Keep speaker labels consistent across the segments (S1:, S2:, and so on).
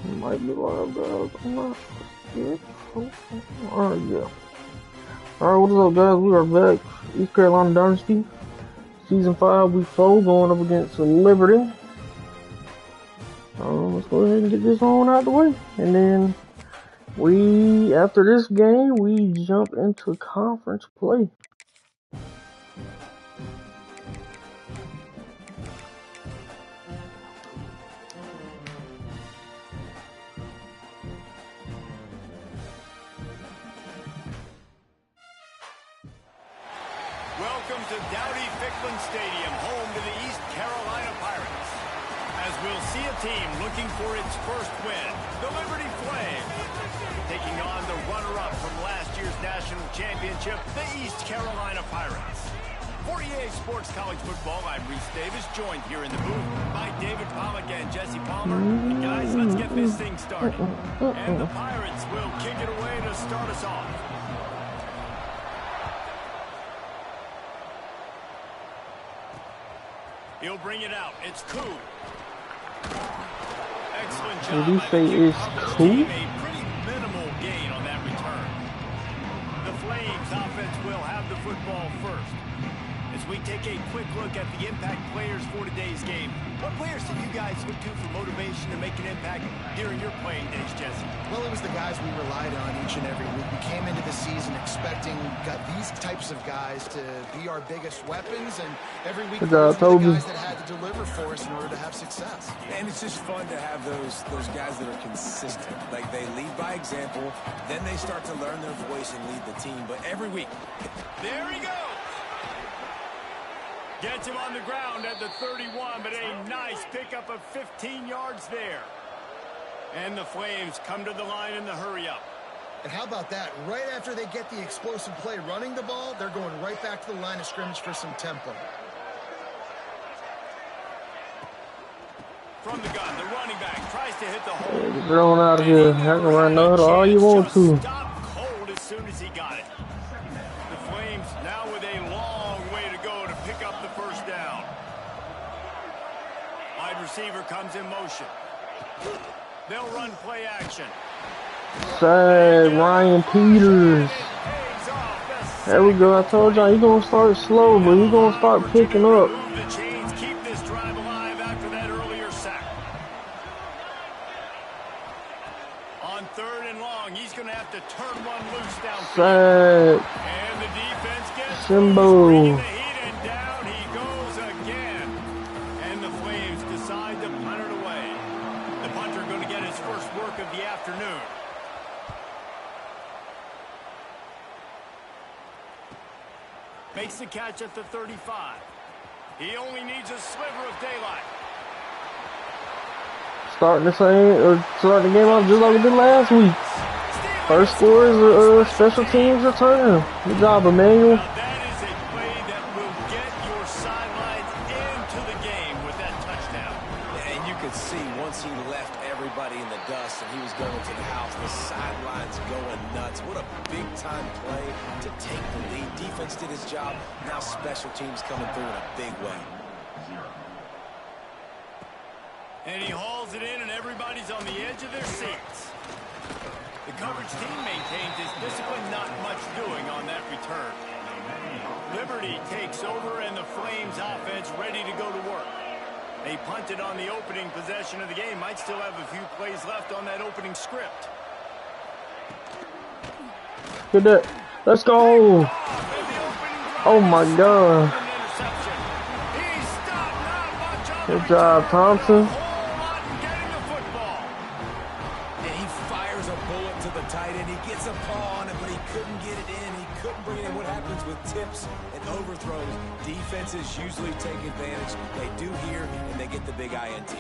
S1: Might be live, guys. I'm not sure. Alright, yeah. Alright, what is up, guys? We are back. East Carolina Dynasty. Season 5, Week 4, going up against Liberty. Let's go ahead and get this on out the way. And then after this game, we jump into conference play.
S2: Welcome to Dowdy-Ficklen Stadium, home to the East Carolina Pirates. As we'll see a team looking for its first win, the Liberty Flames, taking on the runner-up from last year's national championship, the East Carolina Pirates. For EA Sports College Football, I'm Reese Davis, joined here in the booth by David Pollack and Jesse Palmer. And guys, let's get this thing started. And the Pirates will kick it away to start us off. He'll bring it out. It's Koo. Excellent job.
S1: Did you say it's Koo?
S2: A pretty minimal gain on that return. The Flames offense will have the football first. As we take a quick look at the impact players for today's game, what players did you guys look to for motivation to make an impact during your playing days, Jesse?
S3: Well, it was the guys we relied on each and every week. We came into the season expecting these types of guys to be our biggest weapons, and every week those were the guys that had to deliver for us in order to have success.
S4: And it's just fun to have those guys that are consistent. Like, they lead by example, then they start to learn their voice and lead the team. But every week,
S2: there he goes. Gets him on the ground at the 31, but a nice pickup of 15 yards there. And the Flames come to the line in the hurry-up.
S3: And how about that? Right after they get the explosive play running the ball, they're going right back to the line of scrimmage for some tempo.
S2: From the gun, the running back tries to hit the hole.
S1: Get thrown out of here. I can run the huddle all you want to.
S2: Stop cold as soon as he got it. The Flames now with a long way to go to pick up the first down. Wide receiver comes in motion. They'll run play action.
S1: Sad Ryan Peters. There we go. I told y'all he's gonna start slow, but he's gonna start picking up.
S2: The chains keep this drive alive after that earlier sack. On 3rd and long, he's gonna have to turn one loose downfield.
S1: Sad.
S2: And the defense gets
S1: Simbo.
S2: bringing the heat, and down he goes again. And the Flames decide to punt it away. The punter going to get his first work of the afternoon. Makes the catch at the 35. He only needs a sliver of daylight.
S1: Starting the game off just like we did last week. First score is special teams return. Good job, Emmanuel.
S2: Now that is a play that will get your sidelines into the game with that touchdown.
S4: and you could see once he left everybody in the dust and he was going to the house, the sidelines going nuts. What a big-time play to take the lead. Defense did his job. Now special teams coming through in a big way.
S2: And he hauls it in, and everybody's on the edge of their seats. The coverage team maintains his discipline, not much doing on that return. Liberty takes over, and the Flames offense ready to go to work. They punted on the opening possession of the game. Might still have a few plays left on that opening script.
S1: Good that. Let's go. Oh my God. Good job, Thompson.
S4: Tips and overthrows. Defenses usually take advantage. They do here, and they get the big INT.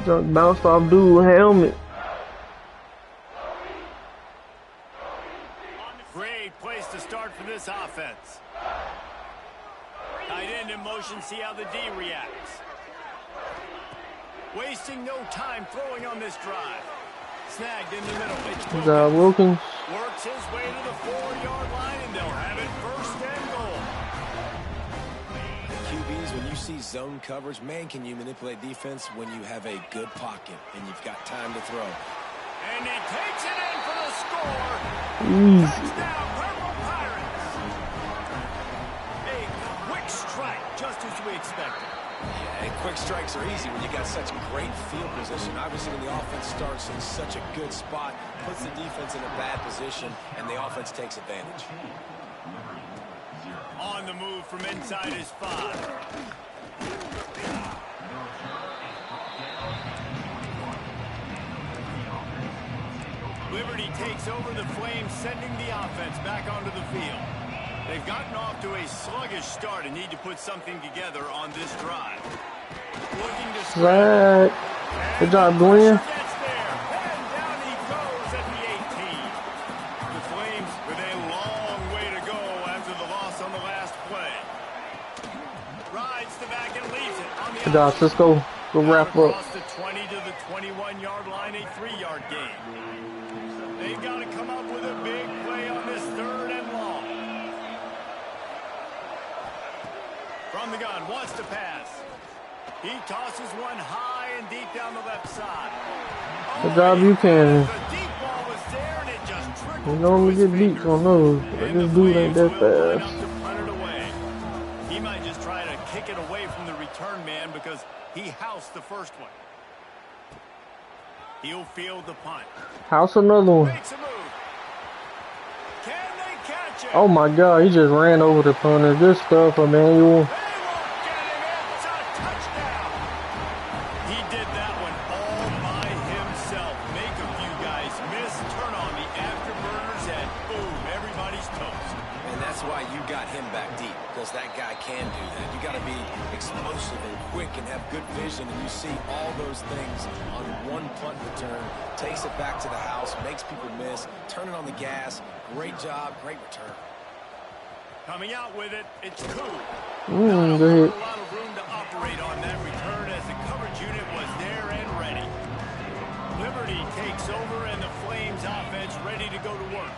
S1: Just bounced off dude's helmet.
S2: Great place to start for this offense. Tight end in motion, see how the D reacts. Wasting no time throwing on this drive. Snagged in the middle. It's
S1: Good job, Wilkins.
S2: Works his way to the 4-yard line, and they'll have it 1st and goal.
S4: The QBs, when you you see zone coverage, man, can you manipulate defense when you have a good pocket and you've got time to throw.
S2: And he takes it in for the score.
S1: Easy.
S2: Touchdown, Purple Pirates. A quick strike, just as we expected.
S4: Yeah, and quick strikes are easy when you got such great field position. Obviously, when the offense starts in such a good spot, puts the defense in a bad position, and the offense takes advantage.
S2: On the move from inside his 5. Liberty takes over the Flames, sending the offense back onto the field. They've gotten off to a sluggish start and need to put something together on this drive. Looking to
S1: Right. Good job, Glenn.
S2: gets there, and down he goes at the 18. The Flames with a long way to go after the loss on the last play. Rides the back and leaves it on the
S1: Good job, Cisco. Go wrap up.
S2: across the 20 to the 21-yard line, a 3-yard gain. They've got to come up with a big play on this 3rd and long. From the gun, wants to pass. He tosses one high and deep down the left side.
S1: Good job, Buchanan.
S2: The deep ball was there, and it just trickled
S1: You normally
S2: through
S1: get
S2: his
S1: beats on those, but
S2: And
S1: this
S2: the
S1: dude ain't
S2: Flames
S1: that
S2: will line
S1: fast.
S2: up to punt it away. He might just try to kick it away from the return man because he housed the first one. He'll field the punt.
S1: House another one.
S2: Makes a move. Can they catch it?
S1: Oh my God, he just ran over the punter. Good stuff, Emmanuel.
S2: They won't get him. It's a touchdown. He did that one all by himself. Make a few guys miss. Turn on the afterburners and boom, everybody's toast.
S4: And that's why you got him back deep, because that guy can do that. You got to be explosive and quick and have good vision, and you see all those things on one punt return. Takes it back to the house, makes people miss, turning on the gas. Great job, great return.
S2: Coming out with it, it's Koo.
S1: Good
S2: A
S1: hit.
S2: lot of room to operate on that return as the coverage unit was there and ready. Liberty takes over and the Flames offense ready to go to work.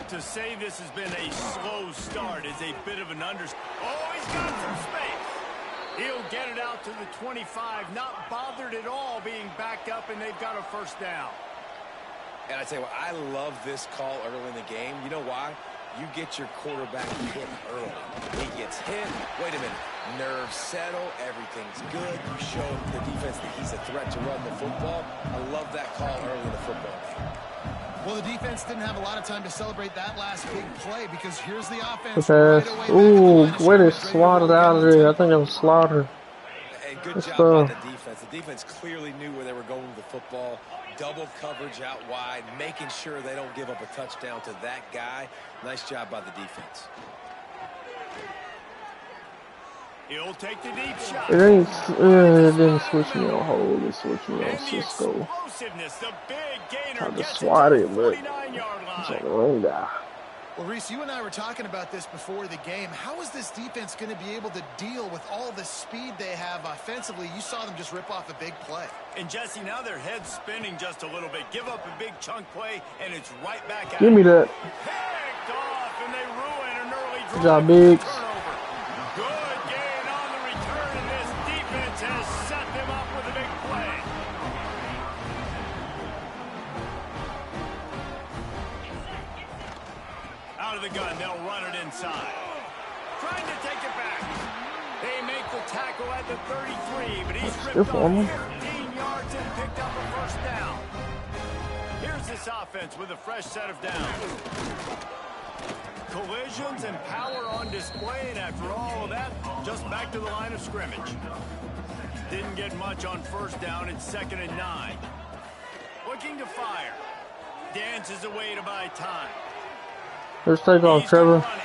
S2: To say this has been a slow start is a bit of an understatement. Oh, he's got some space. He'll get it out to the 25, not bothered at all being backed up, and they've got a first down.
S4: And I tell you what, I love this call early in the game. You know why? You get your quarterback hit early. He gets hit. Wait a minute. Nerves settle. Everything's good. You show the defense that he's a threat to run the football. I love that call early in the football game.
S3: Well, the defense didn't have a lot of time to celebrate that last big play because here's the offense.
S1: Good pass.
S3: Right away back
S1: Ooh,
S3: at the line of
S1: way to
S3: scrimmage,
S1: slide it out of there. I think that was Slaughter.
S4: And good
S1: Good
S4: job
S1: stuff.
S4: by the defense. The defense clearly knew where they were going with the football. Double coverage out wide, making sure they don't give up a touchdown to that guy. Nice job by the defense.
S2: He'll take the deep shot.
S1: It didn't switch me on hold. It switched me on
S2: And the
S1: Cisco.
S2: explosiveness, the big gainer
S1: Tried to
S2: gets it
S1: swat
S2: to
S1: it,
S2: the
S1: but
S2: 49-yard
S1: it's
S2: line.
S1: on the wrong guy.
S3: Well, Reese, you and I were talking about this before the game. How is this defense going to be able to deal with all the speed they have offensively? You saw them just rip off a big play.
S2: And Jesse, now their head's spinning just a little bit. Give up a big chunk play, and it's right back at
S1: Give me that.
S2: Picked off, and they ruin an early drive.
S1: Good job, Biggs.
S2: Turnover. Good gain on the return, and this defense has set them up with a big play. Out of the gun, they'll run it inside. Trying to take it back. They make the tackle at the 33, but he's ripped
S1: on him.
S2: off 15 yards and picked up a first down. Here's this offense with a fresh set of downs. Collisions and power on display, and after all of that, just back to the line of scrimmage. Didn't get much on first down. It's 2nd and 9. Looking to fire. Dances away to buy time.
S1: Let's take off,
S2: He's
S1: Trevor.
S2: gonna run it.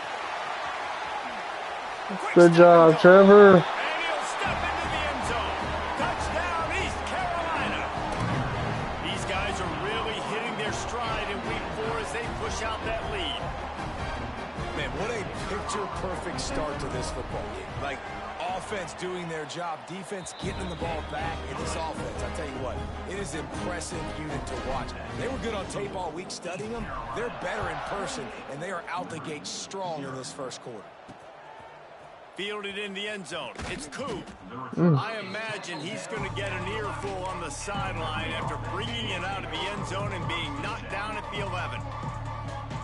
S2: Quick
S1: Good
S2: step
S1: job,
S2: and go.
S1: Trevor.
S2: And he'll step into the end zone. Touchdown, East Carolina. These guys are really hitting their stride in week 4 as they push out that lead.
S4: Man, what a picture-perfect start to this football game. Like, offense doing their job, defense getting the ball back, and this offense, I tell you what, it is an impressive unit to watch. They were good on tape all week studying them. They're better in person, and they are out the gate strong in this first quarter.
S2: Fielded in the end zone. It's Coop. I imagine he's going to get an earful on the sideline after bringing it out of the end zone and being knocked down at the 11.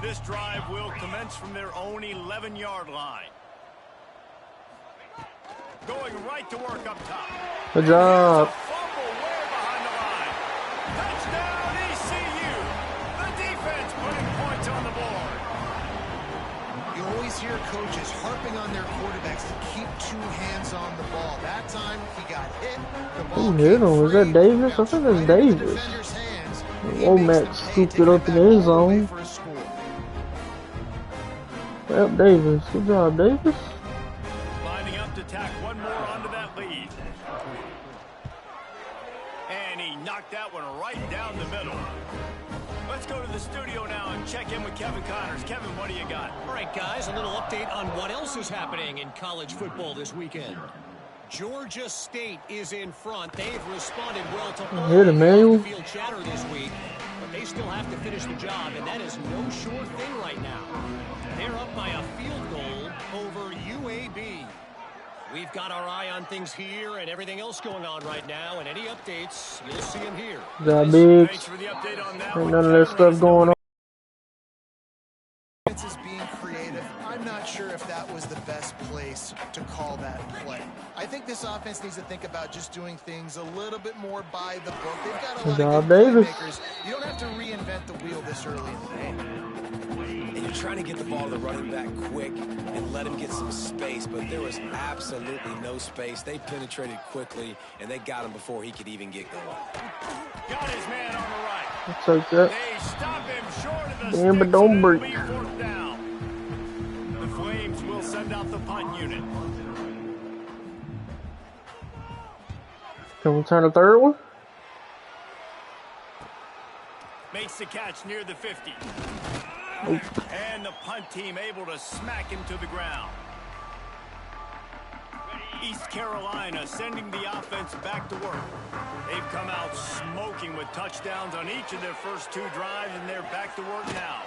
S2: This drive will commence from their own 11-yard line. Going right to work up top.
S1: Good job.
S2: Fumble way behind the line. Touchdown ECU. The defense putting points on the board.
S3: You always hear coaches harping on their quarterbacks to keep 2 hands on the ball. That time he got hit. The ball
S1: Who hit him? Was that Davis? I think that's Davis. Womack scooped it up in the end zone. Yep, Davis. Good job, Davis.
S2: Lining up to tack one more onto that lead. And he knocked that one right down the middle. Let's go to the studio now and check in with Kevin Connors. Kevin, what do you got?
S5: All right, guys, a little update on what else is happening in college football this weekend. Georgia State is in front. They've responded well to all the field chatter this week, but they still have to finish the job, and that is no sure thing right now. They're up by a field goal over UAB. We've got our eye on things here and everything else going on right now, and any updates, you'll see them here.
S2: Thanks for the update on that.
S1: Ain't none of that stuff going on.
S3: Is being creative. I'm not sure if that was the best place to call that play. I think this offense needs to think about just doing things a little bit more by the book. They've got a lot of good playmakers. You don't have to reinvent the wheel this early in the game.
S4: And you're trying to get the ball to the running back quick and let him get some space, but there was absolutely no space. They penetrated quickly, and they got him before he could even get going.
S2: Got his man on the right.
S1: I'll take that.
S2: They stop him short of the
S1: Damn, but don't break.
S2: down. The Flames will send out the punt unit.
S1: Can we turn the third one?
S2: Makes the catch near the 50.
S1: Ooh.
S2: And the punt team able to smack him to the ground. East Carolina sending the offense back to work. They've come out smoking with touchdowns on each of their first 2 drives, and they're back to work now.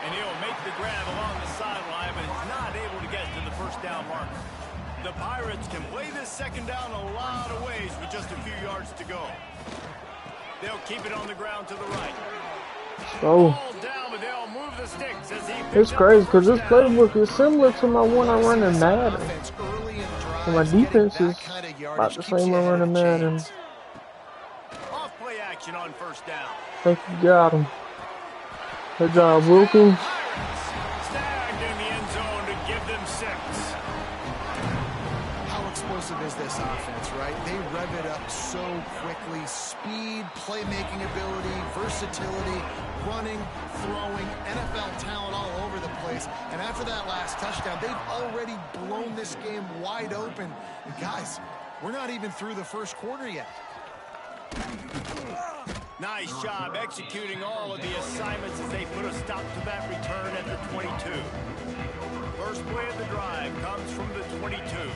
S2: And he'll make the grab along the sideline, but is not able to get to the first down marker. The Pirates can play this second down a lot of ways with just a few yards to go. They'll keep it on the ground to the right.
S1: Oh.
S2: Down, but they'll move the sticks as he
S1: It's crazy because this playbook is similar to my one I run in Madden. And my defense is about the same I run in Madden.
S2: Off play action on first down.
S1: Think you got him. Good job, Wilkins.
S2: Snagged in the end zone to give them 6.
S3: How explosive is this offense, right? They rev it up so quickly. Speed, playmaking ability, versatility, running, throwing, NFL talent all over the place. And after that last touchdown, they've already blown this game wide open. And guys, we're not even through the first quarter yet.
S2: Nice job executing all of the assignments as they put a stop to that return at the 22. First play of the drive comes from the 22.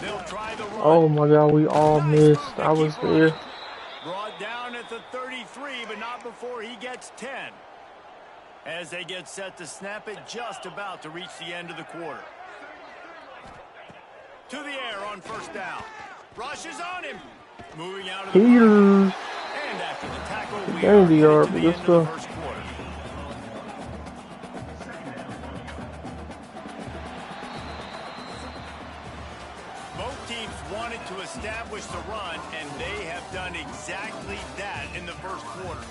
S2: They'll try the run.
S1: Oh my God, we all missed. I was there.
S2: Brought down at the 33, but not before he gets 10. As they get set to snap it, just about to reach the end of the quarter. To the air on first down. Rushes on him. Moving out of the
S1: Here.
S2: And after the tackle, we are
S1: Dandy
S2: headed
S1: yard,
S2: to
S1: but
S2: the
S1: let's
S2: end
S1: go.
S2: of the first quarter. Both teams wanted to establish the run, and they have done exactly that in the first quarter.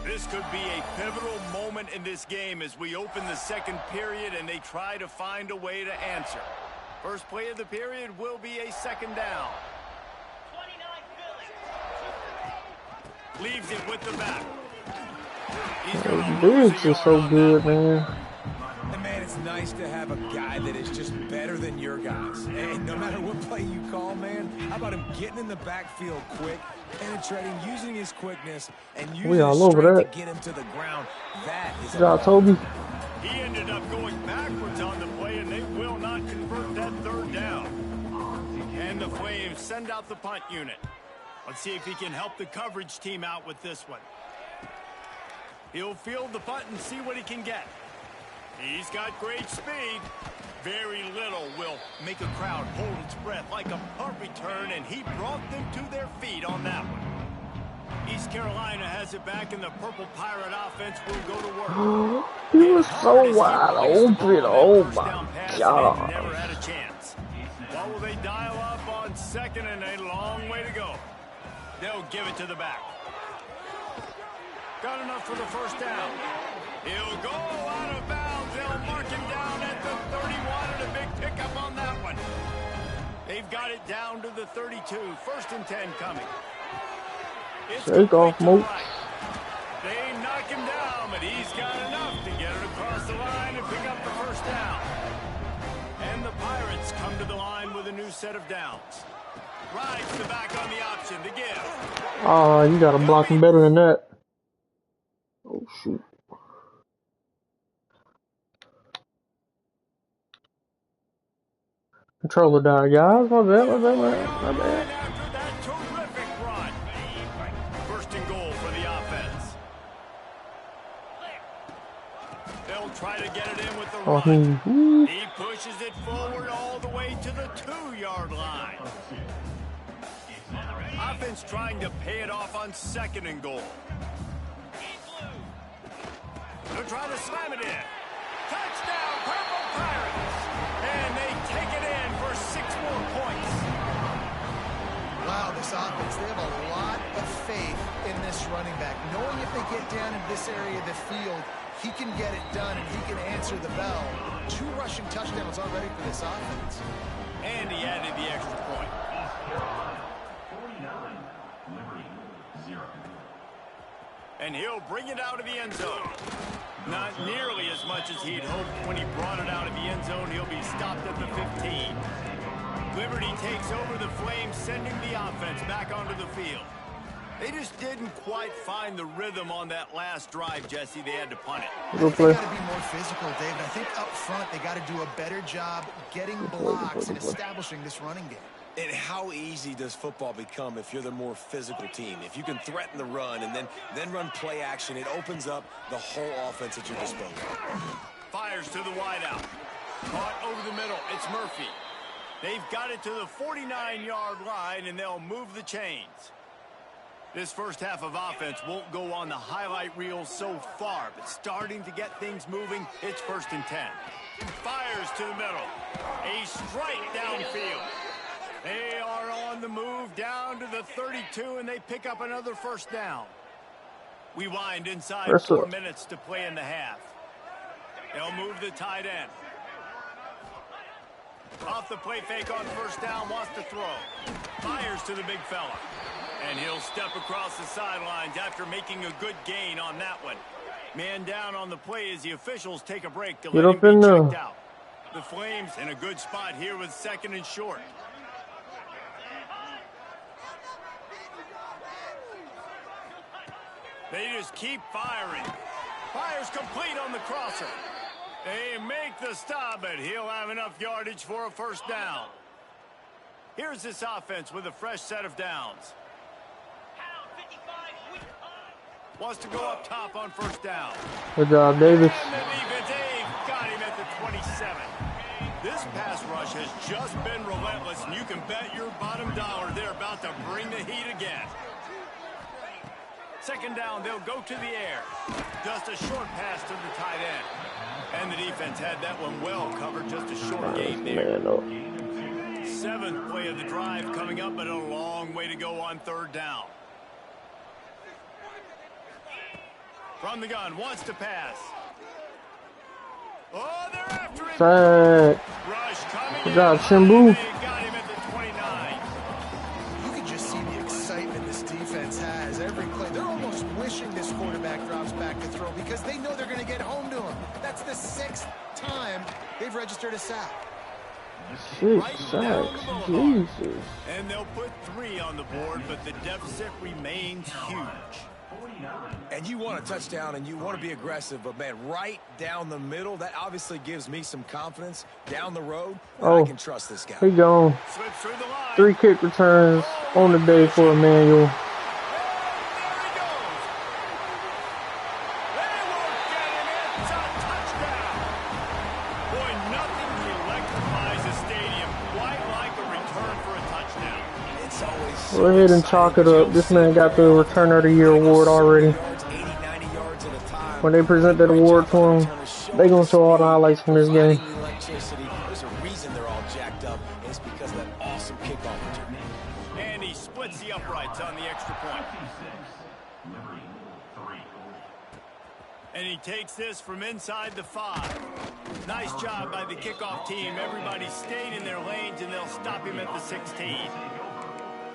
S2: This could be a pivotal moment in this game as we open the second period and they try to find a way to answer. First play of the period will be a second down. Leaves it with the back.
S1: Dudes is so good, man.
S4: And man, it's nice to have a guy that is just better than your guys. And no matter what play you call, man, how about him getting in the backfield quick, penetrating, using his quickness, and using his strength to get him to the ground. That is
S1: Good job, Toby.
S2: He ended up going backwards on the play, and they will not convert that third down. And the Flames send out the punt unit. Let's see if he can help the coverage team out with this one. He'll field the punt and see what he can get. He's got great speed. Very little will make a crowd hold its breath like a punt return, and he brought them to their feet on that one. East Carolina has it back, and the Purple Pirate offense will go to work.
S1: He was so wide open. Oh my God.
S2: Never had a chance. What will they dial up on second and a long way to go? They'll give it to the back. Got enough for the first down. He'll go out of bounds. They'll mark him down at the 31 and a big pickup on that one. They've got it down to the 32. First and 10 coming.
S1: Take off, Mo.
S2: They knock him down, but he's got enough to get it across the line and pick up the first down. And the Pirates come to the line with a new set of downs. Rides the back on the option to give.
S1: Oh, you gotta block him better than that. Oh, shoot. Controller died, guys. My bad.
S2: After that terrific run. First and goal for the offense. They'll try to get it in with the run. He pushes it forward all the way to the 2-yard line. Offense trying to pay it off on second and goal. They'll try to slam it in. Touchdown, Purple Pirates! And they take it in for 6 more points.
S3: Wow, this offense, they have a lot of faith in this running back. Knowing if they get down in this area of the field, he can get it done and he can answer the bell. 2 rushing touchdowns already for this offense.
S2: And he added the extra point. And he'll bring it out of the end zone. Not nearly as much as he'd hoped when he brought it out of the end zone. He'll be stopped at the 15. Liberty takes over the Flames, sending the offense back onto the field. They just didn't quite find the rhythm on that last drive, Jesse. They had to punt it.
S3: They got to be more physical, David. I think up front they got to do a better job getting blocks and establishing this running game.
S4: And how easy does football become if you're the more physical team? If you can threaten the run and then run play action, it opens up the whole offense at your disposal.
S2: Fires to the wideout. Caught over the middle. It's Murphy. They've got it to the 49-yard line, and they'll move the chains. This first half of offense won't go on the highlight reel so far, but starting to get things moving, it's first and 10. Fires to the middle. A strike downfield. They are on the move down to the 32, and they pick up another first down. We wind inside 4 minutes to play in the half. They'll move the tight end. Off the play fake on first down, wants to throw. Fires to the big fella. And he'll step across the sidelines after making a good gain on that one. Man down on the play as the officials take a break to let him be checked out. The Flames in a good spot here with second and short. They just keep firing. Fires complete on the crosser. They make the stop, but he'll have enough yardage for a first down. Here's this offense with a fresh set of downs. Wants to go up top on first down.
S1: Good job, Davis.
S2: And the defense got him at the 27. This pass rush has just been relentless, and you can bet your bottom dollar they're about to bring the heat again. Second down, they'll go to the air. Just a short pass to the tight end. And the defense had that one well covered, just a short gain there. 7th play of the drive coming up, but a long way to go on third down. From the gun, wants to pass. Oh, they're after him. Rush coming in.
S1: Shimbu.
S2: Got him at the 29.
S3: You can just see the excitement this defense has every play. They're almost wishing this quarterback drops back to throw because they know they're going to get home to him. That's the 6th time they've registered a sack.
S1: 6 sacks, Jesus.
S2: And they'll put 3 on the board, but the deficit remains huge.
S4: And you want a touchdown and you want to be aggressive, but man, right down the middle, that obviously gives me some confidence down the road that I can trust this guy.
S1: He gone. 3 kick returns on the day for Emmanuel. Go ahead and chalk it up. This man got the Returner of the Year award already. When they present that award to him, they gonna show all the highlights from this game.
S4: There's a reason they're all jacked up, and it's because of that awesome kickoff return.
S2: And he splits the uprights on the extra point. And he takes this from inside the 5. Nice job by the kickoff team. Everybody stayed in their lanes, and they'll stop him at the 16.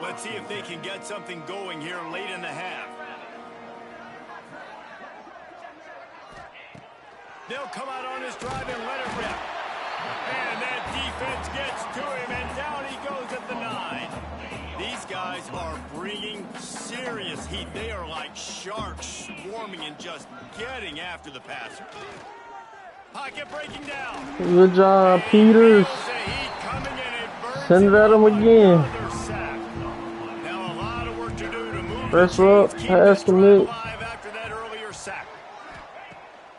S2: Let's see if they can get something going here late in the half. They'll come out on this drive and let it rip. And that defense gets to him, and down he goes at the 9. These guys are bringing serious heat. They are like sharks swarming and just getting after the passer. Pocket breaking down.
S1: Good job, Peters. Send it at him again. Press up, pass commit.
S2: After that earlier sack.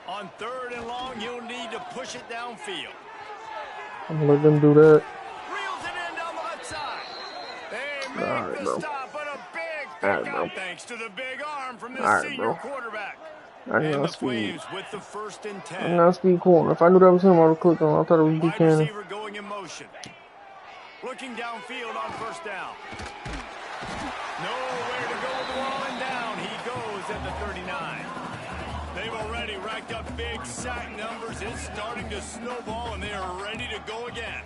S2: On 3rd and long, you'll need to push it downfield.
S1: I'm gonna let them do that.
S2: Reels it in down the left side. They make the stop, but a big pickup thanks to the big arm from the senior quarterback.
S1: And
S2: the
S1: speed.
S2: Flames with the 1st and 10.
S1: I'm not speed corner. If I knew that was him, I would have clicked on. I thought it was Buchanan.
S2: Receiver going in motion. Looking downfield on 1st down. Nowhere to go with the ball, and down he goes at the 39. They've already racked up big sack numbers. It's starting to snowball, and they are ready to go again.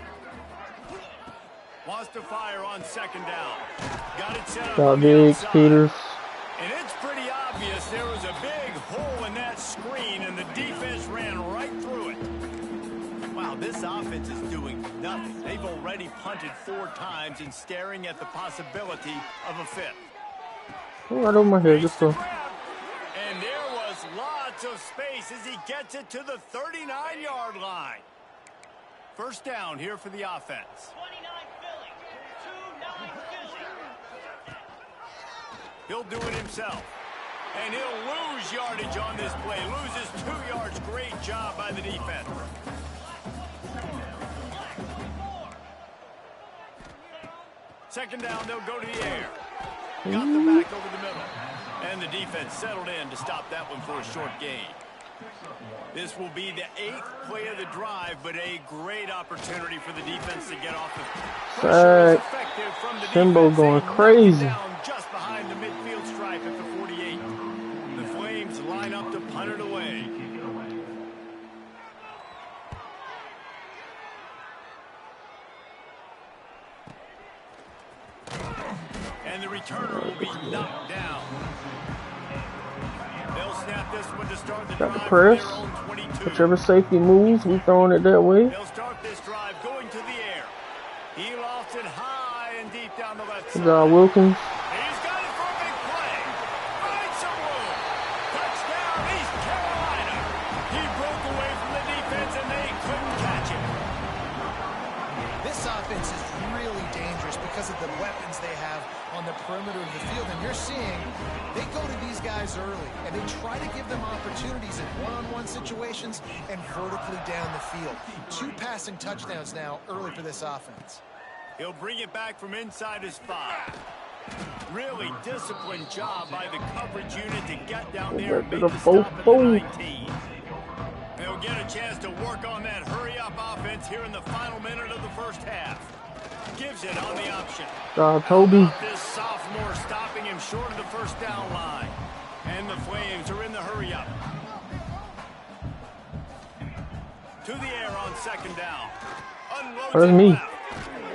S2: Wants to fire on 2nd down. Got it set up on the outside.
S1: Peters.
S2: And it's pretty obvious there was a big hole in that screen, and the defense ran right through it. Wow, this offense is doing nothing. They've already punted 4 times and staring at the possibility of a 5th.
S1: Oh, I don't mind here. Just so.
S2: And there was lots of space as he gets it to the 39-yard line. 1st down here for the offense.
S5: 29 Philly, 2-9 Philly.
S2: He'll do it himself. And he'll lose yardage on this play. Loses 2 yards. Great job by the defense. 2nd down, they'll go to the air. Got the back over the middle. And the defense settled in to stop that one for a short gain. This will be the 8th play of the drive, but a great opportunity for the defense to get off the pressure.
S1: Timbo going crazy.
S2: Just behind the midfield stripe at the 48. The Flames line up to punt it away. And the returner will be knocked down. They'll snap this one to start the drive.
S1: Got the press. Whichever safety moves, we throwing it that way.
S2: They'll start this drive going to the air. He lofts it high and deep down the left side.
S1: Good job, Wilkins.
S2: He's got it for a big play. Finds some room. Touchdown, East Carolina. He broke away from the defense and they couldn't catch him.
S3: This offense is really dangerous because of the weapons they have on the perimeter of the field. And you're seeing they go to these guys early, and they try to give them opportunities in one-on-one situations and vertically down the field. 2 passing touchdowns now early for this offense.
S2: He'll bring it back from inside his 5. Really disciplined job by the coverage unit to get down there and make the stop at the 19. They'll get a chance to work on that hurry-up offense here in the final minute of the 1st half. Gives it on the option.
S1: Toby.
S2: This sophomore stopping him short of the 1st down line. And the Flames are in the hurry-up. To the air on 2nd down.
S1: That's me.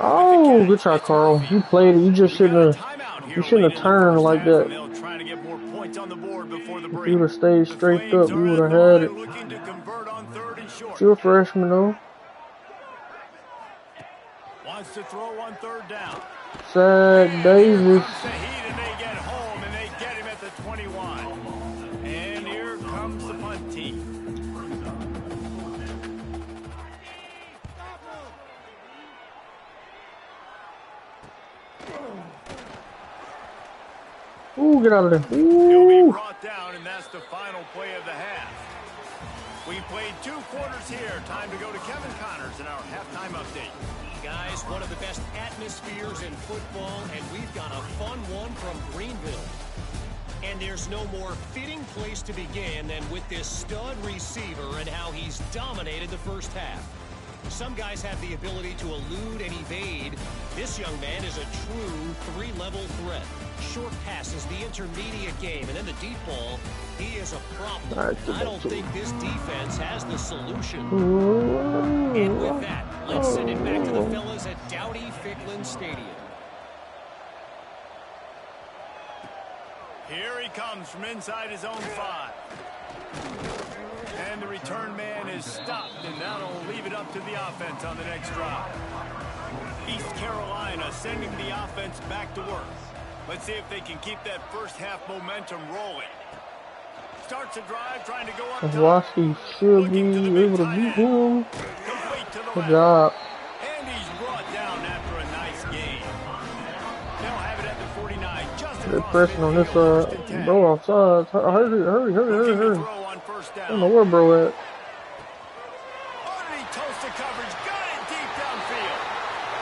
S1: Oh, good shot, Carl. You played it. You just shouldn't have turned like that. If you would have stayed straight up, you would have had it. You're a freshman, though.
S2: Wants to throw on 3rd down.
S1: Zach Davis.
S2: And they get home, and they get him at the 20. 21. And here comes the punt team.
S1: Ooh, get out of there.
S2: He'll be
S1: Ooh.
S2: brought down, and that's the final play of the half. We played 2 quarters here. Time to go to Kevin Connors in our halftime update.
S5: Guys, one of the best atmospheres in football, and we've got a fun one from Greenville. And there's no more fitting place to begin than with this stud receiver and how he's dominated the first half. Some guys have the ability to elude and evade. This young man is a true 3-level threat. Short passes, the intermediate game, and then the deep ball. He is a problem. I don't think this defense has the solution. And with that, let's send it back to the fellas at Dowdy-Ficklin Stadium.
S2: Here he comes from inside his own 5. And the return man is stopped, and that'll leave it up to the offense on the next drive. East Carolina sending the offense back to work. Let's see if they can keep that first half momentum rolling. Starts a drive, trying to go up top.
S1: Washington should be able to beat him. Good job.
S2: And he's brought down after a nice game. They'll have it at the 49.
S1: They're pressing on this bro outside. Hurry.
S2: Throw on first down.
S1: I don't know where bro at.
S2: Underneath toasted coverage, got it deep downfield.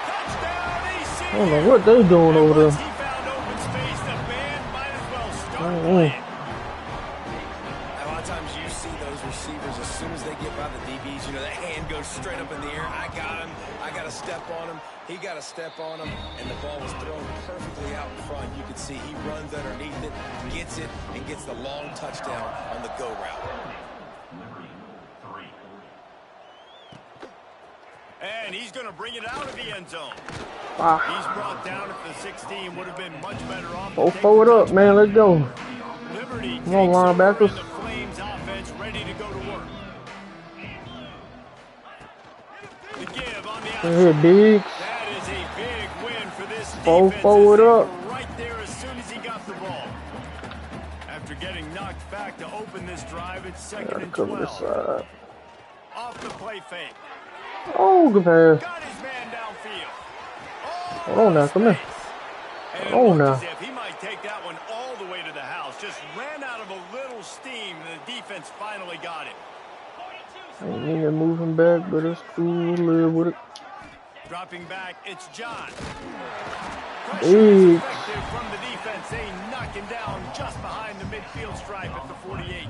S2: Touchdown, EC.
S1: I don't know what they doing over there.
S2: He found open space. The band might as well start playing.
S4: A lot of times you see those receivers as soon as they get by the DBs, you know, that hand goes straight up in the air. I got him. I got to step on him. He got to step on him, and the ball was thrown perfectly out in front. You can see he runs underneath it, gets it, and gets the long touchdown on the go route.
S2: And he's going to bring it out of the end zone.
S1: Ah.
S2: He's brought down at the 16. Would have been much better off.
S1: Go forward up, man. Let's go.
S2: Liberty
S1: Come on, linebackers.
S2: the Flames offense ready to go to work. The give on the outside.
S1: Big.
S2: That is a big win for this
S1: Go
S2: defense.
S1: forward up.
S2: Right there as soon as he got the ball. After getting knocked back to open this drive, it's second and 12. Off the play fake.
S1: Oh, good pass.
S2: Got his man downfield.
S1: Hold on now, come here. Hold on now.
S2: As if he might take that one all the way to the house. Just ran out of a little steam. The defense finally got it.
S1: I need to move him back, but it's cool. Live with it.
S2: Dropping back, it's John.
S1: Big.
S2: Effective from the defense. They knock him down just behind the midfield stripe at the 48.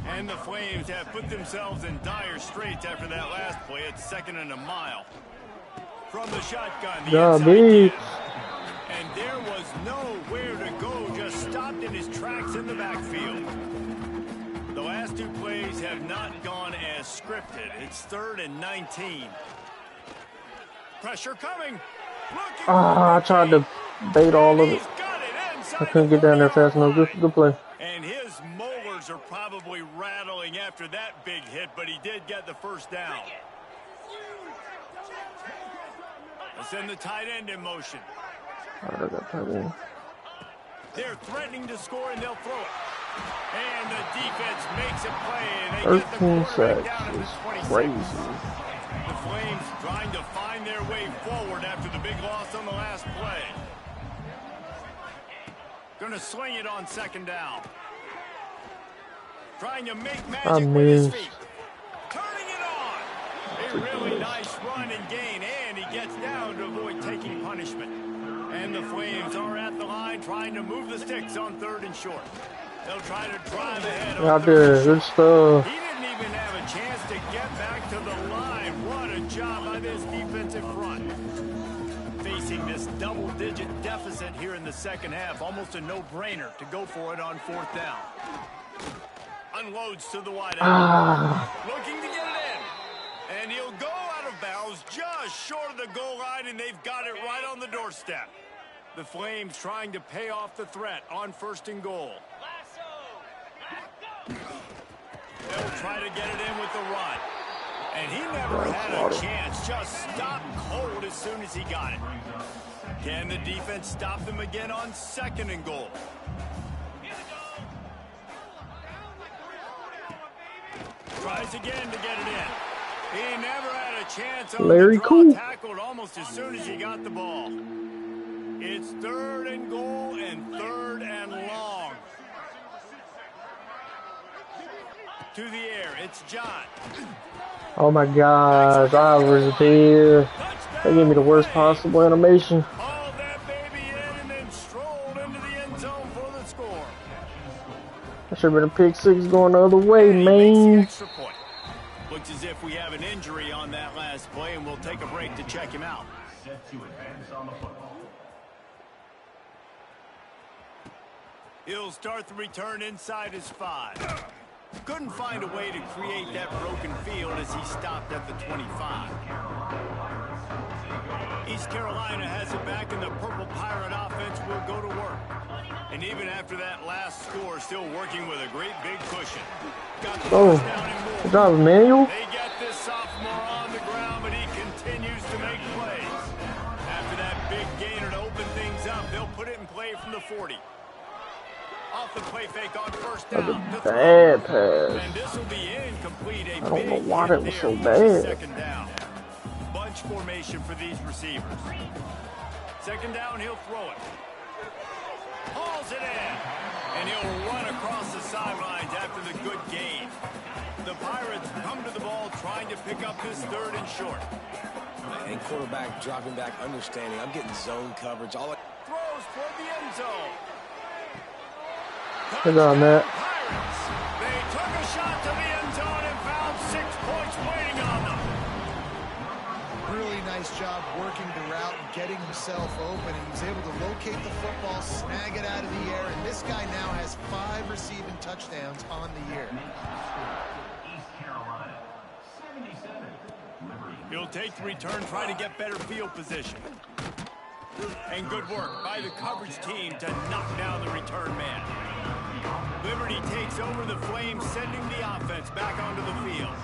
S2: And the Flames have put themselves in dire straits after that last play. It's second and a mile. From the shotgun, the inside give. And there was nowhere to go. Just stopped in his tracks in the backfield. The last 2 plays have not gone as scripted. It's 3rd and 19. Pressure coming.
S1: I tried to bait all of it. I couldn't get down there fast enough. Good play.
S2: And his molars are probably rattling after that big hit, but he did get the first down. Let's send the tight end in motion.
S1: I got tight end.
S2: They're threatening to score, and they'll throw it. And the defense makes a play, and they get the quarterback down at the 26.
S1: Crazy.
S2: The Flames trying to find their way forward after the big loss on the last play. Going to sling it on 2nd down. Trying to make magic with his feet. Turning it on. A really nice run and gain, and he gets down to avoid taking punishment. And the Flames are at the line trying to move the sticks on 3rd and short. They'll try to drive ahead.
S1: Out there, good stuff.
S2: He didn't even have a chance to get back to the line. What a job by this defensive front. Facing this double-digit deficit here in the second half, almost a no-brainer to go for it on 4th down. Unloads to the wideout. Looking to get it in. And he'll go out of bounds just short of the goal line, and they've got it right on the doorstep. The Flames trying to pay off the threat on 1st and goal. They'll try to get it in with the run. And he never had a chance. Just stopped cold as soon as he got it. Can the defense stop them again on 2nd and goal? tries again to get it in. He never had a chance on
S1: Larry
S2: the draw.
S1: Cool.
S2: Tackled almost as soon as he got the ball. It's 3rd and goal and 3rd and long. To the air, it's John.
S1: Oh my gosh, I was there. They gave me the worst possible animation.
S2: Hauled that baby in and then strolled into the end zone for the score.
S1: That should have been a pick 6 going the other way,
S2: And he makes the
S1: man.
S2: extra point. Looks as if we have an injury on that last play, and we'll take a break to check him out. He'll start the return inside his 5. Couldn't find a way to create that broken field as he stopped at the 25. East Carolina has it back, and the Purple Pirate offense will go to work. And even after that last score, still working with a great big cushion. Got the first down and more.
S1: Good job, Emmanuel.
S2: They get this sophomore on the ground, but he continues to make plays. After that big gainer to open things up, they'll put it in play from the 40. Off the play fake on first down.
S1: Bad pass.
S2: And this will be incomplete.
S1: I don't know why that was so bad.
S2: Second down. Bunch formation for these receivers. Second down, he'll throw it. Hauls it in. And he'll run across the sidelines after the good gain. The Pirates come to the ball trying to pick up this 3rd and short.
S4: And quarterback dropping back, understanding. I'm getting zone coverage. Throws
S2: for the end zone.
S1: Good job, Matt.
S2: Pirates. They took a shot to the end zone and found 6 points waiting on them.
S3: Really nice job working the route and getting himself open. And he was able to locate the football, snag it out of the air, and this guy now has 5 receiving touchdowns on the year.
S2: He'll take the return, try to get better field position. And good work by the coverage team to knock down the return man. Liberty takes over the Flames, sending the offense back onto the field.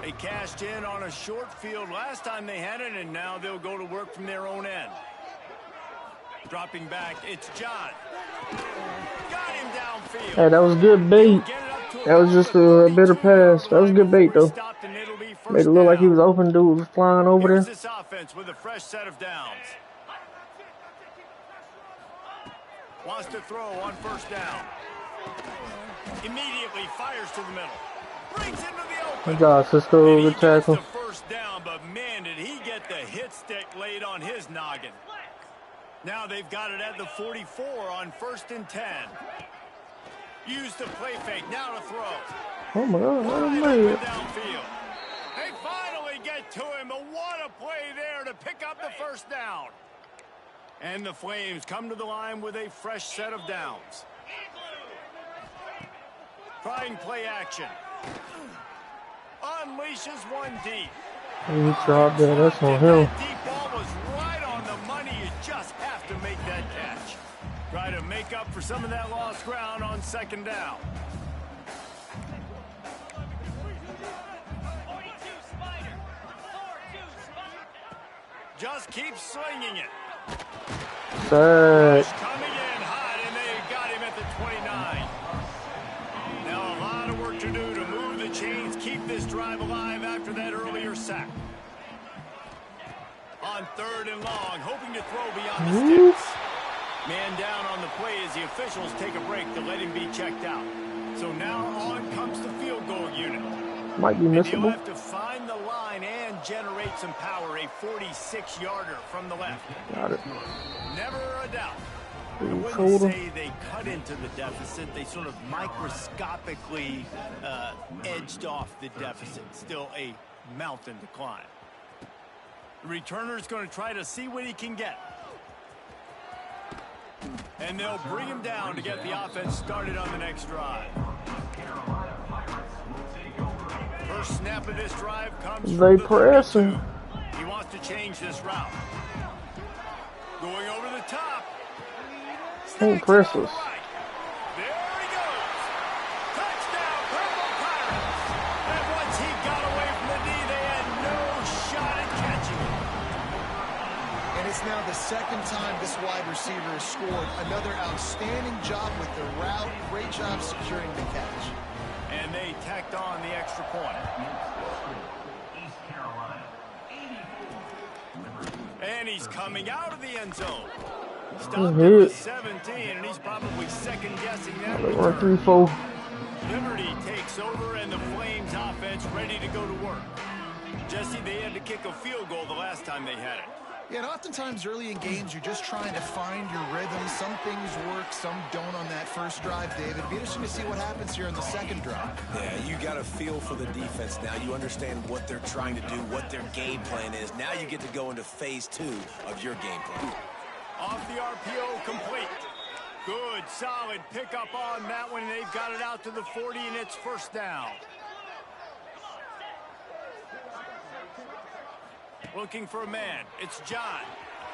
S2: They cashed in on a short field last time they had it, and now they'll go to work from their own end. Dropping back, it's John. Got him downfield.
S1: Hey, that was good bait. That was just a better pass. That was good bait, though. Made it look like he was open. Dude was flying over there.
S2: This offense with a fresh set of downs. Wants to throw on first down. Immediately fires to the middle. Brings into the open.
S1: Good job, Cisco. Good tackle.
S2: First down, but man, did he get the hit stick laid on his noggin. Now they've got it at the 44 on 1st and 10. Use the play fake, now to throw.
S1: Oh my God, what a man.
S2: Downfield. They finally get to him, but what a play there to pick up the first down. And the Flames come to the line with a fresh set of downs. Trying play action. Unleashes one deep.
S1: He dropped that. That's on him.
S2: That deep ball was right on the money. You just have to make that catch. Try to make up for some of that lost ground on second down. Just keep slinging it.
S1: Sack.
S2: Coming in hot, and they got him at the 29. Now a lot of work to do to move the chains, keep this drive alive after that earlier sack. On 3rd and long, hoping to throw beyond the sticks. Man down on the play as the officials take a break to let him be checked out. So now on comes the field goal unit.
S1: Might be
S2: And he'll
S1: missable.
S2: have to find the line and generate some power. A 46-yarder from the left.
S1: Got it.
S2: Never a doubt. I
S1: Ooh,
S2: wouldn't
S1: shoulder.
S2: say they cut into the deficit. They sort of microscopically edged off the deficit. Still a mountain to climb. The returner's going to try to see what he can get. And they'll bring him down to get the offense started on the next drive. First snap of this drive comes
S1: They
S2: from the
S1: pressing.
S2: 32. He wants to change this route. Going over the top.
S1: Don't press us.
S2: There he goes. Touchdown, Purple Pirates. And once he got away from the knee, they had no shot at catching him.
S3: And it's now the second time this wide receiver has scored. Another outstanding job with the route. Great job securing the catch.
S2: And they tacked on the extra point. And he's coming out of the end zone. Stopped at the 17, and he's probably second-guessing that return.
S1: 3-4.
S2: Liberty takes over, and the Flames offense ready to go to work. Jesse, they had to kick a field goal the last time they had it.
S3: Yeah, and oftentimes early in games, you're just trying to find your rhythm. Some things work, some don't on that first drive, David. It'll be interesting to see what happens here in the second drive.
S4: Yeah, you got a feel for the defense now. You understand what they're trying to do, what their game plan is. Now you get to go into phase 2 of your game plan.
S2: Off the RPO, complete. Good, solid pickup on that one. They've got it out to the 40, and it's first down. Looking for a man. It's John.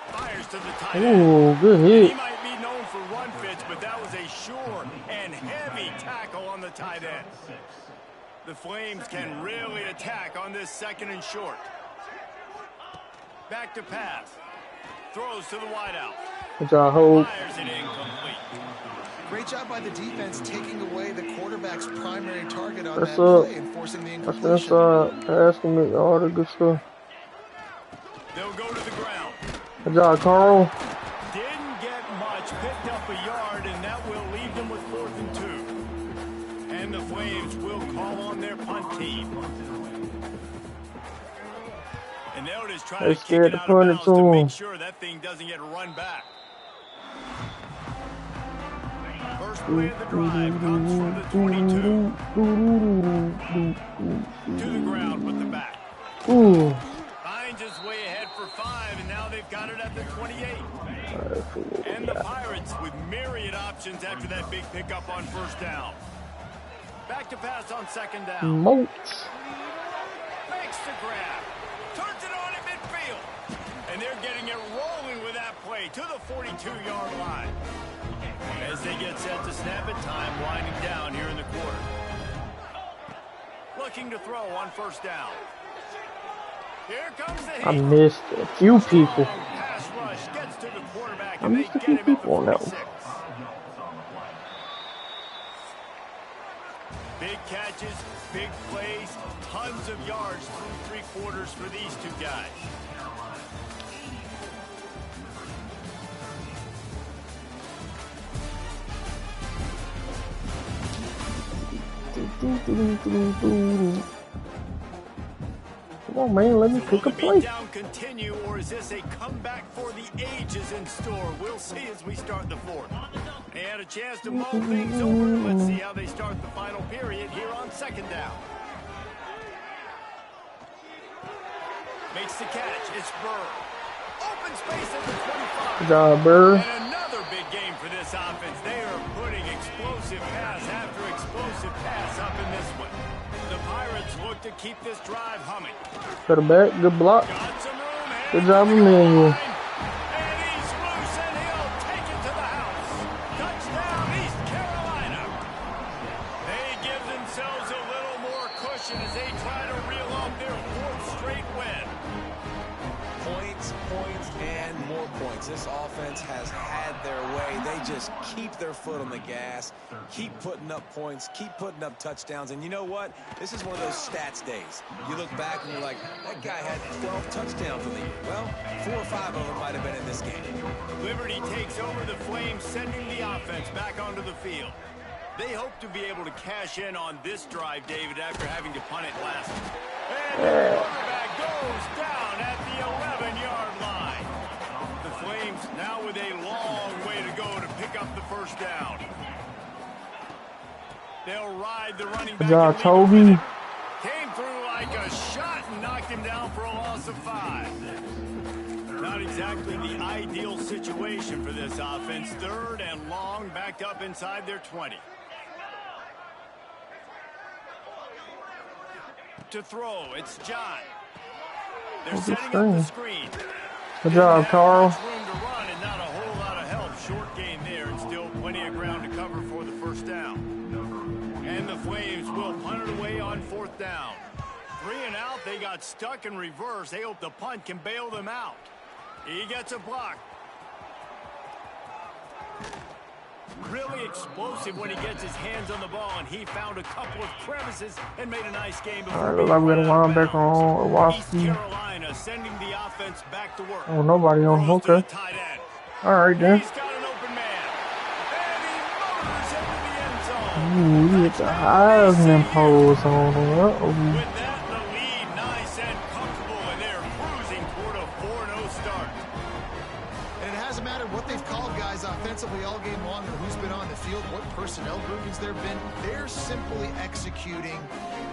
S2: Fires to the tight end.
S1: Ooh, good hit.
S2: He might be known for run fits, but that was a sure and heavy tackle on the tight end. The Flames can really attack on this second and short. Back to pass. Throws to the wideout.
S1: Good job, hold.
S2: Fires it incomplete.
S3: Great job by the defense taking away the quarterback's primary target on
S1: That's
S3: that
S1: up.
S3: play and forcing the
S1: That's
S3: incompletion.
S1: asking me all the good stuff.
S2: They'll go to the ground.
S1: Good job, Carl.
S2: Didn't get much. Picked up a yard, and that will leave them with 4th and 2. And the Flames will call on their punt team. And they'll just try to kick it out of bounds to make sure that thing doesn't get run back. First play of the drive comes from the 22. To the ground with the back.
S1: Ooh.
S2: Finds his way ahead for 5, and now they've got it at the 28. And the Pirates with myriad options after that big pickup on first down. Back to pass on second down.
S1: Moats.
S2: Makes the grab. Turns it on in midfield. And they're getting it rolling with that play to the 42-yard line. As they get set to snap it, time winding down here in the quarter. Looking to throw on first down. Here comes the hit.
S1: I missed a few people.
S2: Pass rush gets to the quarterback,
S1: I
S2: and they
S1: missed a
S2: get
S1: few
S2: him at the
S1: people on that one.
S2: 46. Big catches, big plays, tons of yards through 3 quarters for these two guys.
S1: Come on, man, let me pick a play.
S2: Down continue, or is this a comeback for the ages in store? We'll see as we start the 4th. They had a chance to mull things over. Let's see how they start the final period here on second down. Makes the catch. It's Burr. Open space at the 25.
S1: Good job, Burr.
S2: And another big game for this offense. They are putting explosive pass after explosive pass up in this one. The Pirates look to keep this drive humming.
S1: Cut it back. Good block.
S2: Got some room.
S1: Good job, Emmanuel.
S2: And he's loose, and he'll take it to the house. Touchdown, East Carolina. They give themselves a little more cushion as they try to reel off their 4th straight win.
S4: Points, and more points. This offense has had their way. They just keep their foot on the gas, keep putting up points, keep putting up touchdowns. And you know what? This is one of those stats days. You look back and you're like, that guy had 12 touchdowns in the year. Well, 4 or 5 of them might have been in this game.
S2: Liberty takes over the Flames, sending the offense back onto the field. They hope to be able to cash in on this drive, David, after having to punt it last week. And the quarterback goes down at the 11-yard line. The Flames now with a long way to go to pick up the first down. They'll ride the running back.
S1: Good job, Toby.
S2: Came through like a shot and knocked him down for a loss of 5. Not exactly the ideal situation for this offense. 3rd and long, backed up inside their 20. To throw, it's John. They're setting up the screen.
S1: Good job, Carl.
S2: Room to run and not a whole lot of help. Short gain there, and still plenty of ground to cover for the first down. And the Flames will punt it away on 4th down. 3 and out, they got stuck in reverse. They hope the punt can bail them out. He gets a block. Really explosive when he gets his hands on the ball, and he found a couple of crevices and made a nice game.
S1: All right, looks like we got a linebacker on
S2: East
S1: Waski.
S2: Carolina sending the offense back to work.
S1: Oh, nobody on.
S2: Throws to
S1: Okay.
S2: the tight end.
S1: All right, then.
S2: He's got an open man. And he motors into the end zone.
S1: Ooh, we get the Heisman pose on. Uh-oh.
S2: With that in the lead, nice and comfortable, and they're cruising toward a 4-0 start.
S3: And it hasn't mattered what they've called guys offensively all game long or who's been on the field, what personnel groupings there have been. They're simply executing